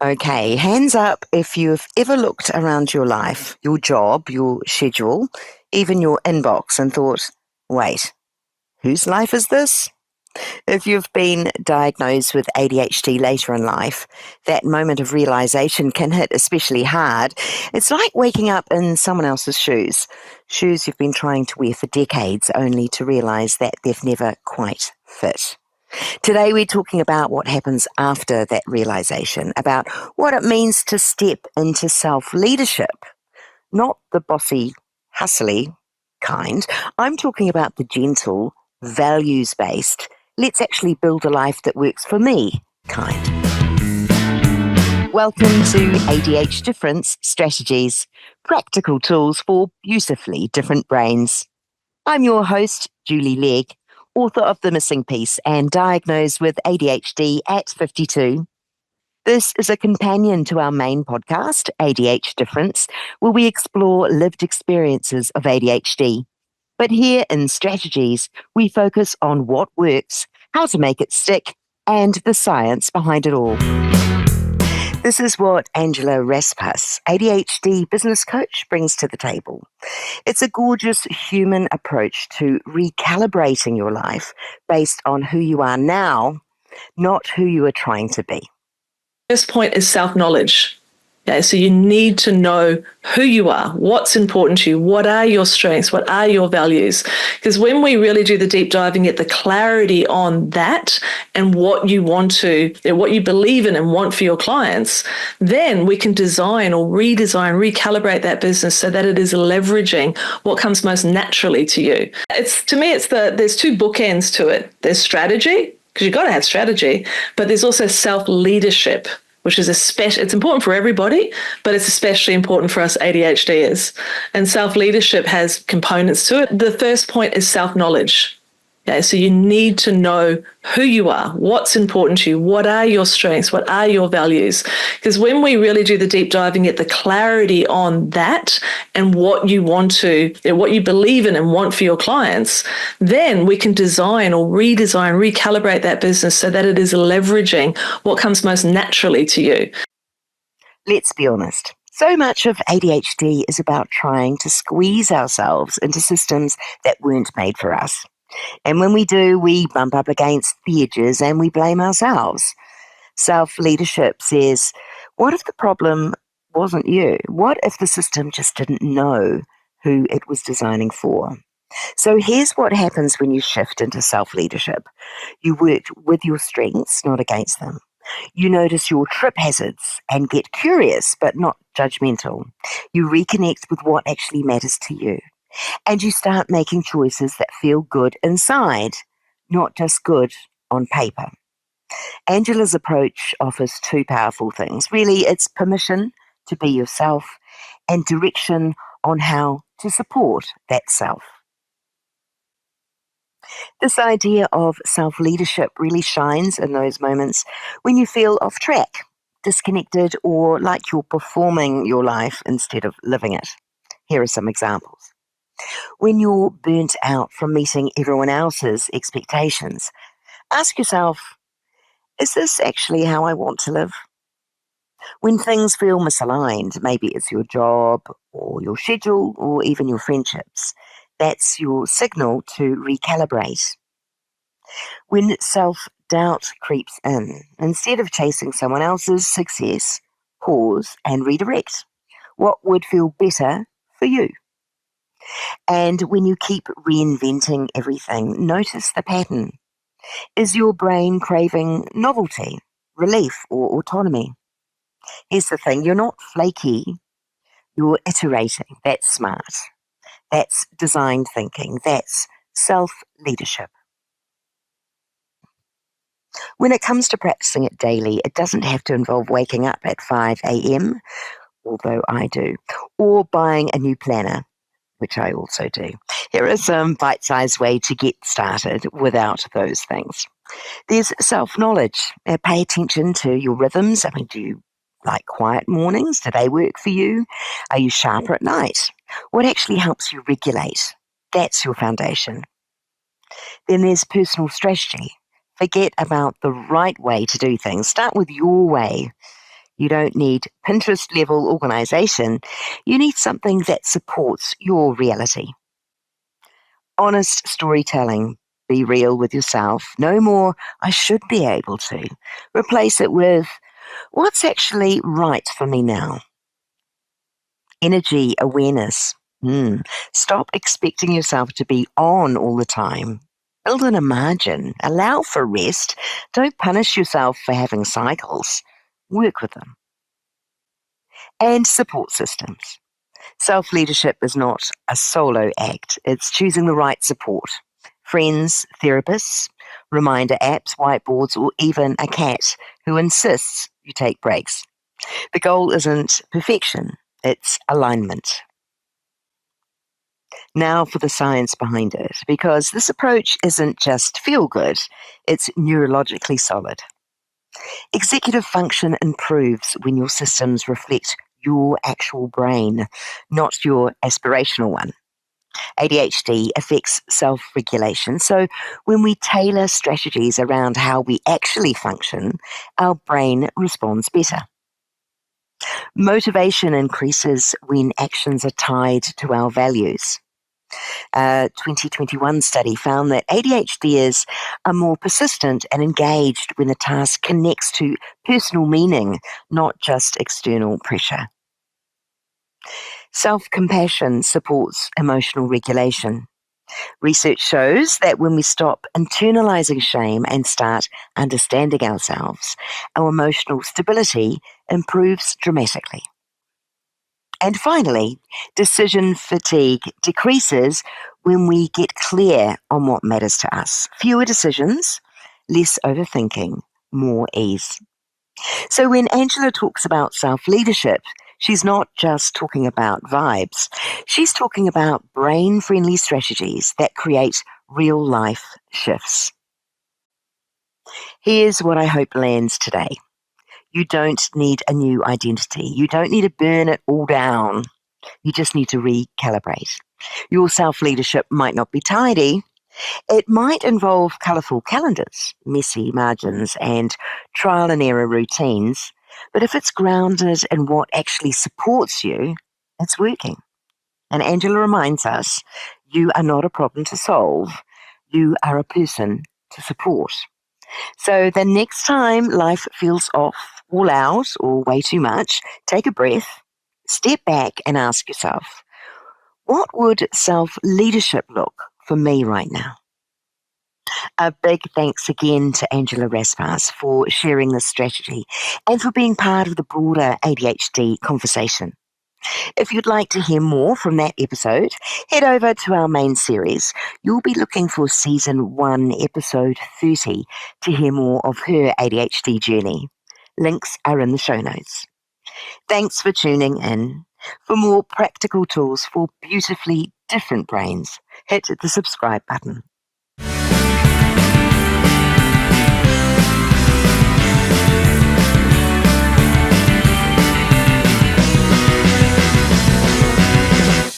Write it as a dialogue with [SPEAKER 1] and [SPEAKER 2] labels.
[SPEAKER 1] Okay, hands up if you've ever looked around your life, your job, your schedule, even your inbox and thought, wait, whose life is this? If you've been diagnosed with ADHD later in life, that moment of realization can hit especially hard. It's like waking up in someone else's shoes you've been trying to wear for decades only to realize that they've never quite fit. Today, we're talking about what happens after that realization, about what it means to step into self leadership, not the bossy, hustly kind. I'm talking about the gentle, values based, let's actually build a life that works for me kind. Welcome to ADHDifference Strategies, practical tools for beautifully different brains. I'm your host, Julie Legg, author of The Missing Piece and diagnosed with ADHD at 52. This is a companion to our main podcast, ADHDifference, where we explore lived experiences of ADHD. But here in Strategies, we focus on what works, how to make it stick, and the science behind it all. This is what Angela Raspass, ADHD business coach, brings to the table. It's a gorgeous human approach to recalibrating your life based on who you are now, not who you are trying to be.
[SPEAKER 2] First point is self-knowledge. Okay, so you need to know who you are, what's important to you, what are your strengths, what are your values. Because when we really do the deep dive and get the clarity on that and what you want to, what you believe in and want for your clients, then we can design or redesign, recalibrate that business so that it is leveraging what comes most naturally to you. There's two bookends to it. There's strategy, because you've got to have strategy, but there's also self-leadership, which is it's important for everybody, but it's especially important for us ADHDers. And self-leadership has components to it. The first point is self-knowledge. Okay, so you need to know who you are, what's important to you, what are your strengths, what are your values. Because when we really do the deep dive and get the clarity on that and what you want to, what you believe in and want for your clients, then we can design or redesign, recalibrate that business so that it is leveraging what comes most naturally to you.
[SPEAKER 1] Let's be honest. So much of ADHD is about trying to squeeze ourselves into systems that weren't made for us. And when we do, we bump up against the edges and we blame ourselves. Self-leadership says, what if the problem wasn't you? What if the system just didn't know who it was designing for? So here's what happens when you shift into self-leadership. You work with your strengths, not against them. You notice your trip hazards and get curious, but not judgmental. You reconnect with what actually matters to you. And you start making choices that feel good inside, not just good on paper. Angela's approach offers two powerful things. Really, it's permission to be yourself and direction on how to support that self. This idea of self-leadership really shines in those moments when you feel off track, disconnected, or like you're performing your life instead of living it. Here are some examples. When you're burnt out from meeting everyone else's expectations, ask yourself, is this actually how I want to live? When things feel misaligned, maybe it's your job or your schedule or even your friendships, that's your signal to recalibrate. When self-doubt creeps in, instead of chasing someone else's success, pause and redirect. What would feel better for you? And when you keep reinventing everything, notice the pattern. Is your brain craving novelty, relief, or autonomy? Here's the thing, you're not flaky, you're iterating. That's smart. That's design thinking. That's self-leadership. When it comes to practicing it daily, it doesn't have to involve waking up at 5 a.m., although I do, or buying a new planner, which I also do. Here is some bite-sized way to get started without those things. There's self-knowledge. Pay attention to your rhythms. I mean, do you like quiet mornings? Do they work for you? Are you sharper at night? What actually helps you regulate? That's your foundation. Then there's personal strategy. Forget about the right way to do things. Start with your way. You don't need Pinterest level organization. You need something that supports your reality. Honest storytelling. Be real with yourself. No more, I should be able to. Replace it with, what's actually right for me now? Energy awareness. Stop expecting yourself to be on all the time. Build in a margin. Allow for rest. Don't punish yourself for having cycles. Work with them. And support systems. Self leadership is not a solo act, it's choosing the right support. Friends, therapists, reminder apps, whiteboards, or even a cat who insists you take breaks. The goal isn't perfection, it's alignment. Now for the science behind it, because this approach isn't just feel good, it's neurologically solid. Executive function improves when your systems reflect your actual brain, not your aspirational one. ADHD affects self regulation, so when we tailor strategies around how we actually function, our brain responds better. Motivation increases when actions are tied to our values. A 2021 study found that ADHDers are more persistent and engaged when the task connects to personal meaning, not just external pressure. Self-compassion supports emotional regulation. Research shows that when we stop internalizing shame and start understanding ourselves, our emotional stability improves dramatically. And finally, decision fatigue decreases when we get clear on what matters to us. Fewer decisions, less overthinking, more ease. So when Angela talks about self-leadership, she's not just talking about vibes. She's talking about brain-friendly strategies that create real-life shifts. Here's what I hope lands today. You don't need a new identity. You don't need to burn it all down. You just need to recalibrate. Your self-leadership might not be tidy. It might involve colourful calendars, messy margins, and trial and error routines. But if it's grounded in what actually supports you, it's working. And Angela reminds us, you are not a problem to solve. You are a person to support. So the next time life feels off or loud or way too much, take a breath, step back and ask yourself, what would self-leadership look for me right now? A big thanks again to Angela Raspass for sharing this strategy and for being part of the broader ADHD conversation. If you'd like to hear more from that episode, head over to our main series. You'll be looking for Season 1, Episode 30 to hear more of her ADHD journey. Links are in the show notes. Thanks for tuning in. For more practical tools for beautifully different brains, hit the subscribe button.